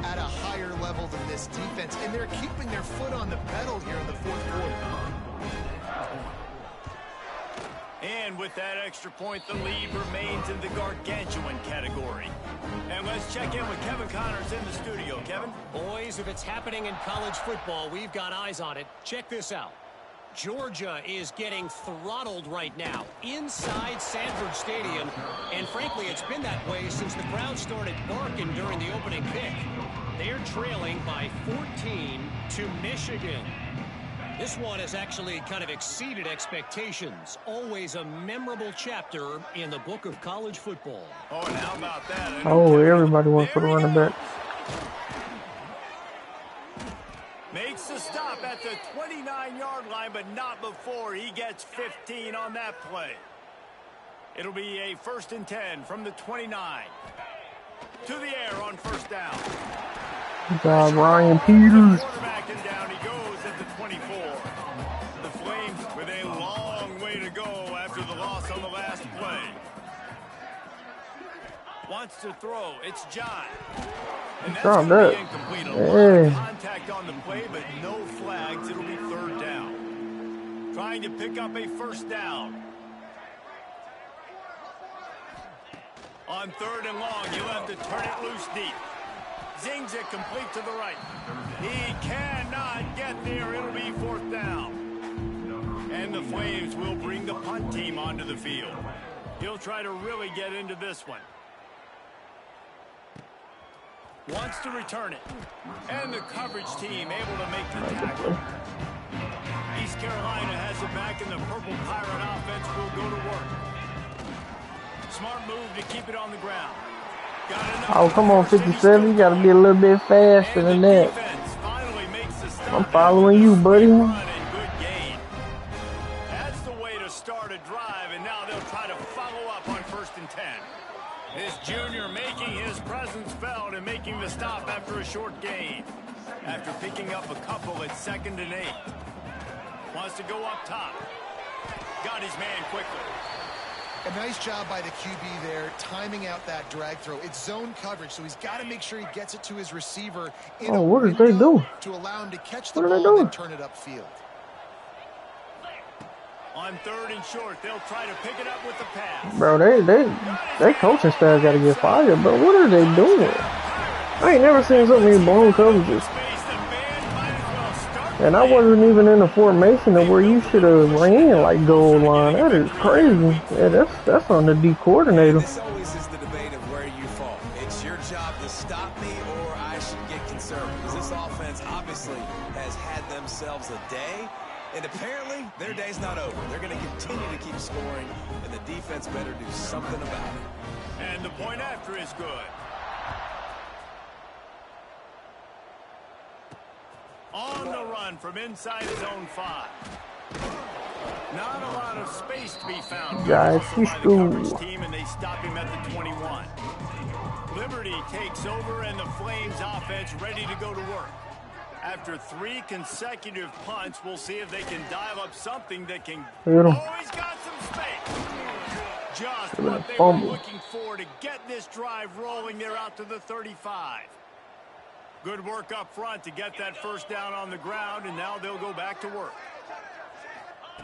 S3: at a higher level than this defense, and they're keeping their foot on the pedal here in the fourth quarter.
S2: And with that extra point, the lead remains in the gargantuan category. And let's check in with Kevin Connors in the studio. Kevin?
S5: Boys, if it's happening in college football, we've got eyes on it. Check this out. Georgia is getting throttled right now inside Sanford Stadium. And frankly, it's been that way since the crowd started barking during the opening kick. They're trailing by 14 to Michigan. This one has actually kind of exceeded expectations. Always a memorable chapter in the book of college football.
S2: Oh, and how about that?
S1: Oh, everybody wants for the running back.
S2: Makes the stop at the 29-yard line, but not before he gets 15 on that play. It'll be a 1st and 10 from the 29. To the air on first down.
S1: Good job, Ryan Peters.
S2: Quarterback and down he goes at the 24. The Flames with a long way to go after the loss on the last play. Wants to throw. It's John. And that's going to be incomplete. A lot of contact on the play, but no flags. It'll be 3rd down. Trying to pick up a 1st down. On 3rd and long, you'll have to turn it loose deep. Zings it complete to the right. He cannot get there. It'll be 4th down. And the Flames will bring the punt team onto the field. He'll try to really get into this one. Wants to return it. And the coverage team able to make the tackle. East Carolina has it back, and the Purple Pirate offense will go to work. Smart move to keep it on the ground.
S1: Oh, come on, 57. You got to be a little bit faster than that. I'm following you, buddy.
S2: That's the way to start a drive, and now they'll try to follow up on 1st and 10. This junior making his presence felt and making the stop after a short gain. After picking up a couple at 2nd and 8. Wants to go up top. Got his man quickly.
S3: A nice job by the QB there, timing out that drag throw. It's zone coverage, so he's got to make sure he gets it to his receiver in a
S1: what did they do?
S3: To allow him to catch the ball and turn it upfield.
S2: On 3rd and short, they'll try to pick it up with the pass.
S1: Bro, they coaching staff got to get fired, bro. What are they doing? I ain't never seen so many blown coverages. And I wasn't even in the formation of where you should have ran like goal line. That is crazy. Yeah, that's on the D coordinator.
S4: This always is the debate of where you fall. It's your job to stop me, or I should get concerned. Because this offense obviously has had themselves a day, and apparently their day's not over. They're going to continue to keep scoring, and the defense better do something about it.
S2: And the point after is good. On the run from inside his own 5. Not a lot of space to be found.
S1: Guys,
S2: By the coverage team, and they stop him at the 21. Liberty takes over, and the Flames offense ready to go to work. After 3 consecutive punts, we'll see if they can dial up something that can... Oh, he's got some space. Just what they were looking for to get this drive rolling. They're out to the 35. Good work up front to get that 1st down on the ground, and now they'll go back to work.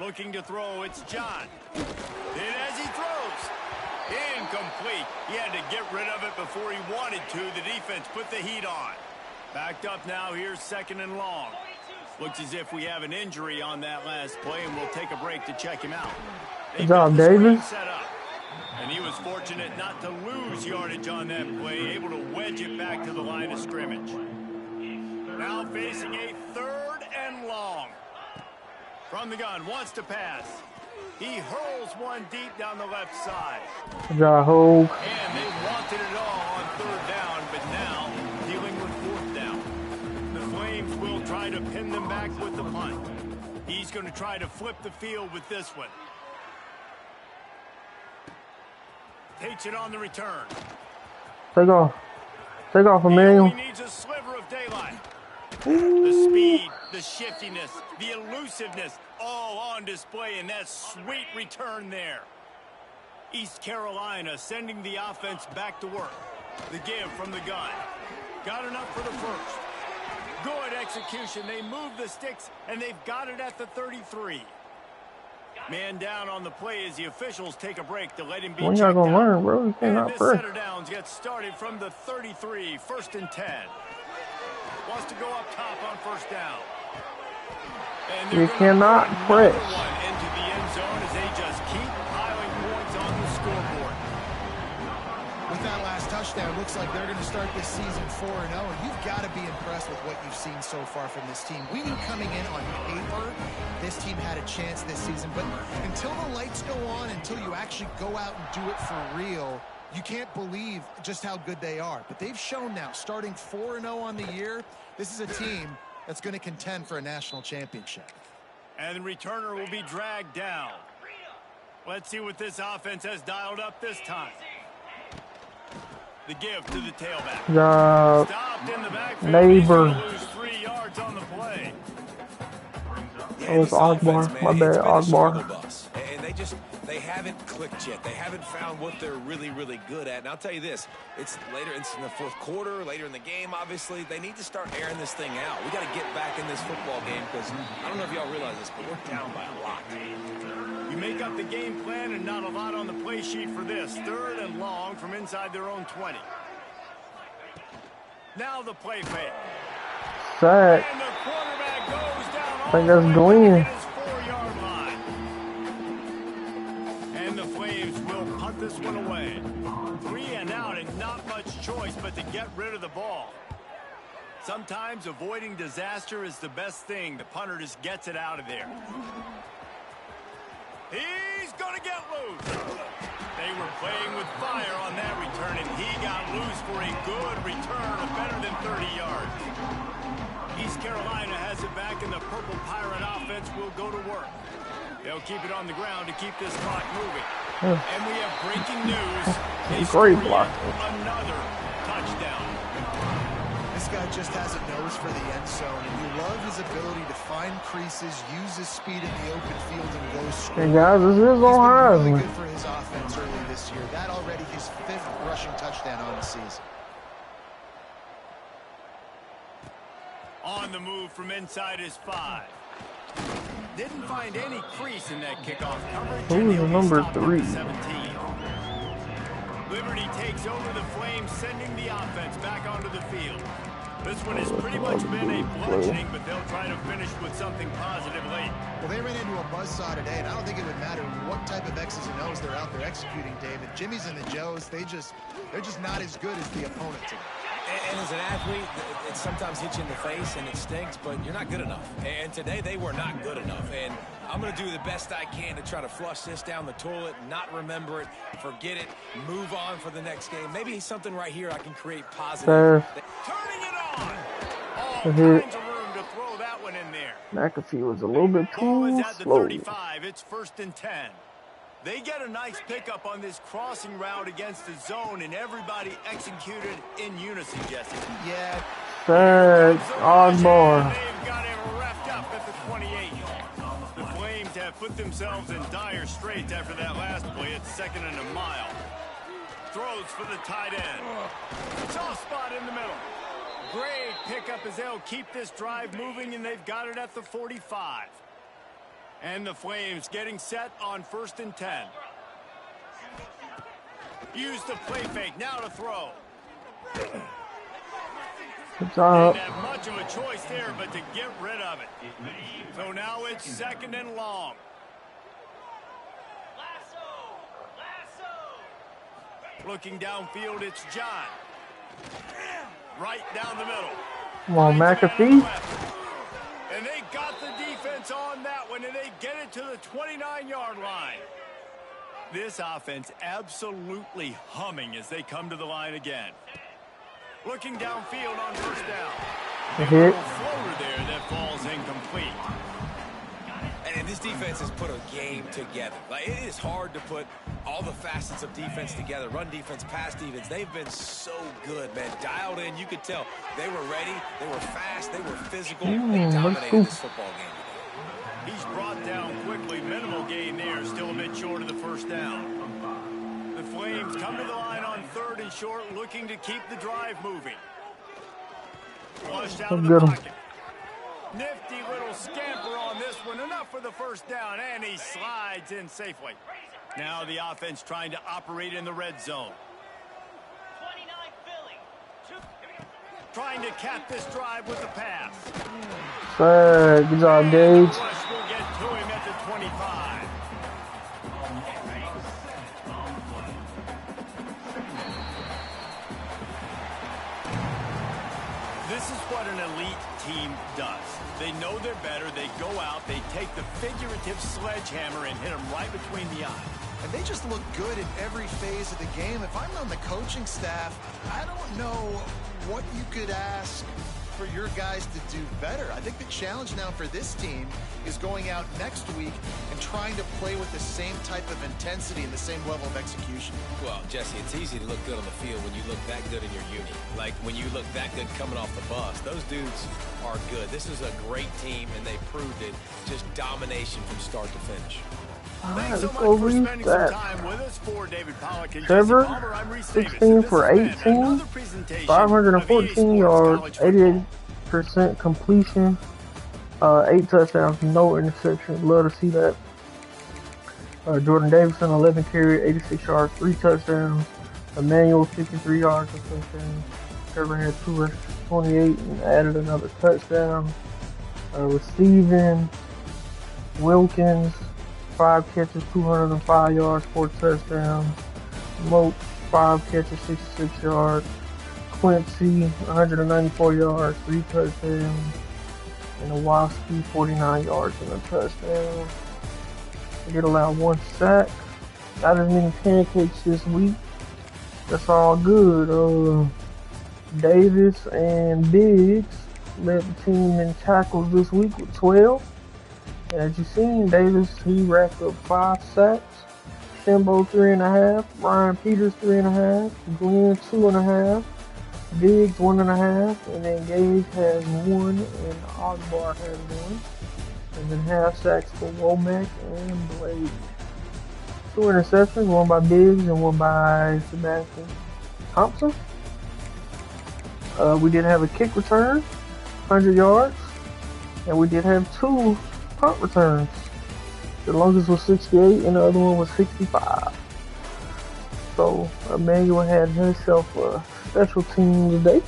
S2: Looking to throw, it's John. And as he throws, incomplete. He had to get rid of it before he wanted to. The defense put the heat on. Backed up now, here's 2nd and long. Looks as if we have an injury on that last play, and we'll take a break to check him out.
S1: Good job, Davis.
S2: Set up. And he was fortunate not to lose yardage on that play, able to wedge it back to the line of scrimmage. Now facing a 3rd and long. From the gun, wants to pass. He hurls one deep down the left side.
S1: Good job, Hogue.
S2: And they wanted it all on third down, but now dealing with fourth down. The Flames will try to pin them back with the punt. He's going to try to flip the field with this one. Takes it on the return.
S1: Take off. Take off, Emmanuel.
S2: He needs a sliver of daylight. The speed, the shiftiness, the elusiveness, all on display in that sweet return there. East Carolina sending the offense back to work. The give from the gun. Got enough for the first. Good execution. They move the sticks, and they've got it at the 33. Man down on the play as the officials take a break to let him be
S1: When
S2: checked
S1: y'all gonna
S2: out.
S1: learn, bro? You
S2: And
S1: cannot
S2: this
S1: press.
S2: set of downs gets started from the 33, 1st and 10. Wants to go up top on first down. And
S1: You cannot press.
S2: one into the end zone as they just keep piling points on the scoreboard.
S3: With that last touchdown, looks like they're going to start this season 4-0. And you've got to be impressed with what you've seen so far from this team. We knew coming in on paper, this team had a chance this season. But until the lights go on, until you actually go out and do it for real, you can't believe just how good they are. But they've shown now, starting 4-0 on the year, this is a team that's going to contend for a national championship.
S2: And the returner will be dragged down. Let's see what this offense has dialed up this time. The give to the tailback. Stopped in the backfield.
S1: Neighbor.
S2: He's gonna lose 3 yards on the play.
S1: Oh, it's Ogbar. My bad, Ogbar.
S4: And they haven't clicked yet. They haven't found what they're really, really good at. And I'll tell you this, it's in the fourth quarter, later in the game, obviously. They need to start airing this thing out. We got to get back in this football game because I don't know if y'all realize this, but we're down by a lot.
S2: You make up the game plan and not a lot on the play sheet for this. 3rd and long from inside their own 20. Now the play fake.
S1: Sack.
S2: And the quarterback goes down all
S1: I think
S2: the
S1: that's
S2: way
S1: Glenn.
S2: back at his 4-yard line. And the Flames will punt this one away. 3 and out and not much choice but to get rid of the ball. Sometimes avoiding disaster is the best thing. The punter just gets it out of there. He's going to get loose. They were playing with fire on that return, and he got loose for a good return of better than 30 yards. East Carolina has it back, and the Purple Pirate offense will go to work. They'll keep it on the ground to keep this clock moving. And we have breaking news.
S1: Great block.
S2: Another touchdown.
S3: This guy just has a nose for the end zone, and you love his ability to find creases, use his speed in the open field, and go straight.
S1: Hey guys, this is
S3: He's
S1: on
S3: been really
S1: Heisman.
S3: good for his offense early this year. That already his 5th rushing touchdown on the season.
S2: On the move from inside his 5. Didn't find any crease in that kickoff coverage.
S1: Who's the number 3?
S2: 17. Liberty takes over the Flames, sending the offense back onto the field. This one has pretty much been a bludgeoning, but they'll try to finish with something positive late.
S3: Well, they ran into a buzzsaw today, and I don't think it would matter what type of X's and O's they're out there executing, David. Jimmy's and the Joes, they're just not as good as the opponent today.
S4: And as an athlete, it sometimes hits you in the face and it stinks, but you're not good enough. And today they were not good enough. And I'm going to do the best I can to try to flush this down the toilet, not remember it, forget it, move on for the next game. Maybe something right here I can create positive.
S2: Turning it on. All
S1: Mhm.
S2: kinds of room to throw that one in there.
S1: McAfee was a little bit
S2: Ball is
S1: too
S2: at the
S1: slow.
S2: 35. It's 1st and 10. They get a nice pickup on this crossing route against the zone, and everybody executed in unison, Jesse.
S3: Yeah.
S1: Sack. Ogbar.
S2: They've got him wrapped up at the 28. The Flames have put themselves in dire straits after that last play. It's 2nd and a mile. Throws for the tight end. Soft spot in the middle. Great pickup as they'll keep this drive moving, and they've got it at the 45. And the Flames getting set on 1st and 10. Use the play fake. Now to throw.
S1: Good job.
S2: Didn't have much of a choice there, but to get rid of it. So now it's 2nd and long. Looking downfield, it's John. Right down the middle.
S1: Come on, McAfee.
S2: And they got the defense on that one again, and they get it to the 29-yard line. This offense absolutely humming as they come to the line again. Looking downfield on first down. A little floater there that falls incomplete.
S4: And this defense has put a game together. Like, it is hard to put all the facets of defense together. Run defense, pass defense. They've been so good, man. Dialed in. You could tell they were ready. They were fast. They were physical. They dominated this football game today.
S2: He's brought down quickly. Minimal gain there. Still a bit short of the first down. The Flames come to the line on 3rd and short, looking to keep the drive moving. Flushed out of the pocket. Nifty little scamper on this one. Enough for the first down, and he slides in safely. Now the offense trying to operate in the red zone. Trying to cap this drive with the pass.
S1: Good job, Gage.
S2: Rush will get to him at the 25. This is what an elite team does. They know they're better. They go out. They take the figurative sledgehammer and hit them right between the eyes.
S3: And they just look good in every phase of the game. If I'm on the coaching staff, I don't know what you could ask for your guys to do better. I think the challenge now for this team is going out next week and trying to play with the same type of intensity and the same level of execution.
S4: Well, Jesse, it's easy to look good on the field when you look that good in your unit. Like when you look that good coming off the bus. Those dudes are good. This is a great team, and they proved it. Just domination from start to finish.
S2: Thanks so much for spending some time with us. For David Pollock and
S1: Trevor,
S2: Jesse Palmer, I'm Reese
S1: 16 for 18, 514 yards, 88% completion, 8 touchdowns, no interceptions. Love to see that. Jordan Davidson, 11 carry, 86 yards, 3 touchdowns. Emmanuel, 53 yards, a touchdown. Trevor had 2 rushes, 28, and added another touchdown. Receiving, Wilkins, 5 catches, 205 yards, 4 touchdowns. Moat, 5 catches, 66 yards. Quincy, 194 yards, 3 touchdowns. And Owoski, 49 yards and a touchdown. They did allow 1 sack. Not as many pancakes this week. That's all good. Davis and Biggs led the team in tackles this week with 12. As you've seen, Davis, he racked up 5 sacks. Shimbo, 3.5. Ryan Peters, 3.5. Glenn, 2.5. Biggs, 1.5. And then Gage has 1, and Ogbar has 1. And then half sacks for Womack and Blade. 2 interceptions, 1 by Biggs and 1 by Sebastian Thompson. We did have a kick return, 100 yards. And we did have 2 punt returns. The longest was 68 and the other one was 65. So Emmanuel had himself a special team today.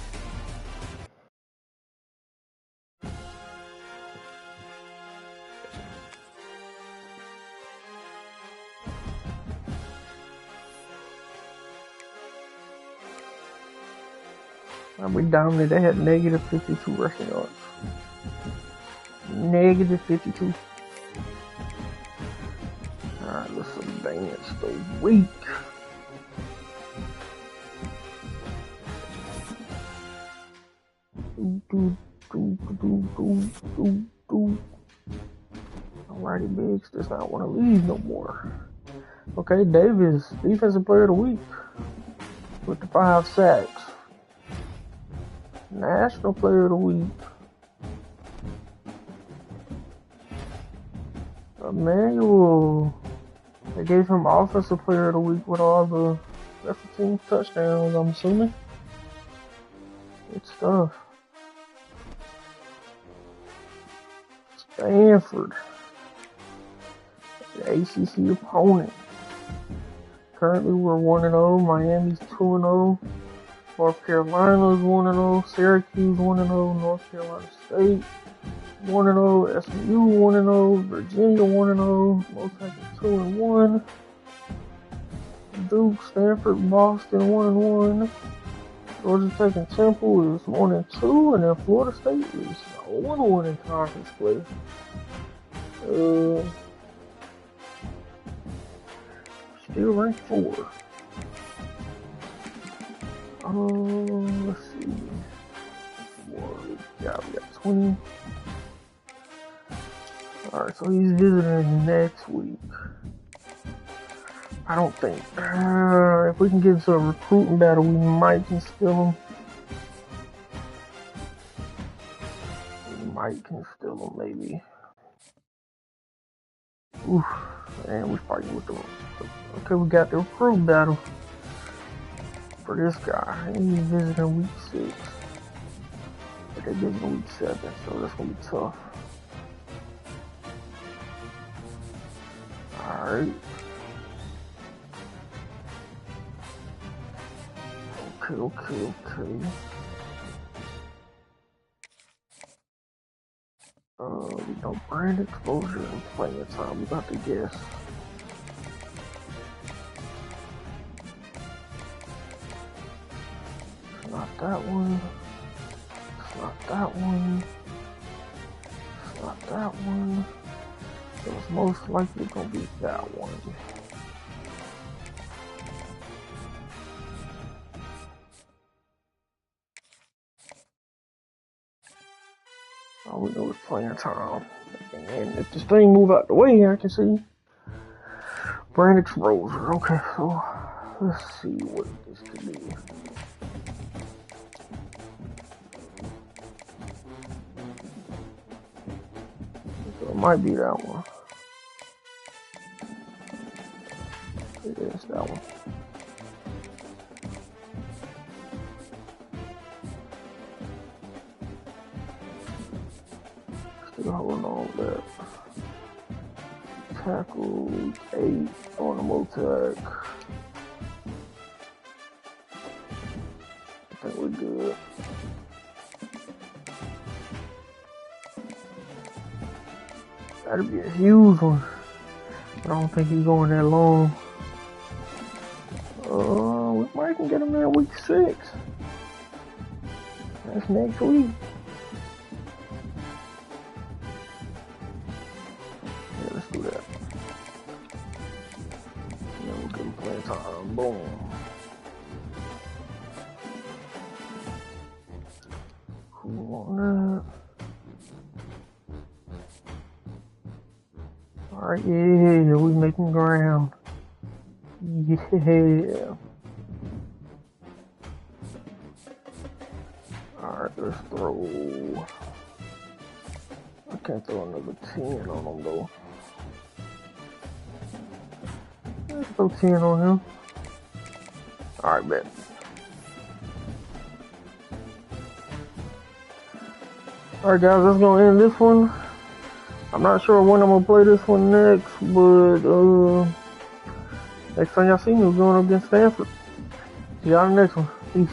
S1: We dominated. They had negative 52 rushing yards. Negative 52. Alright, let's advance the week. Alrighty, Biggs does not want to leave no more. Okay, Davis, defensive player of the week with the 5 sacks. National player of the week. Emmanuel, they gave him offensive player of the week with all the special team touchdowns, I'm assuming. Good stuff. Stanford, the ACC opponent. Currently we're 1-0, Miami's 2-0, North Carolina's 1-0, Syracuse 1-0, North Carolina State 1-0, SMU 1-0, Virginia 1-0, Montana 2-1, Duke, Stanford, Boston 1-1, Georgia Tech and Temple is 1-2, and then Florida State is 1-1 in conference play. Still ranked 4. Let's see. We got 20. Alright, so he's visiting next week. I don't think. If we can get into a recruiting battle, we might can steal him. We might can steal him, maybe. Oof. And we're fighting with them. Okay, we got the recruiting battle for this guy. He's visiting week 6. But they're visiting week 7, so that's gonna be tough. Alright. Okay. We know brand exposure and playing time. We got to guess. It's not that one. It's not that one. It's not that one. So it's most likely gonna be that one. All we know is playing time. And if this thing move out the way, I can see brand exposure. Okay, so let's see what this could be. So it might be that one. Yeah, it's that one. Still holding on that. Tackle 8 on the multi-tack. I think we're good. That'd be a huge one. But I don't think he's going that long. We might can get him in week 6. That's next week. Yeah, let's do that. And then we'll give him playing time. Boom. Who on that? Alright, yeah, we making ground. Yeah. Alright, let's throw. I can't throw another 10 on him though. Let's throw 10 on him. Alright, bet. Alright guys, that's gonna end this one. I'm not sure when I'm gonna play this one next, but next time y'all see me, we're going up against Stanford. See y'all in the next one. Peace.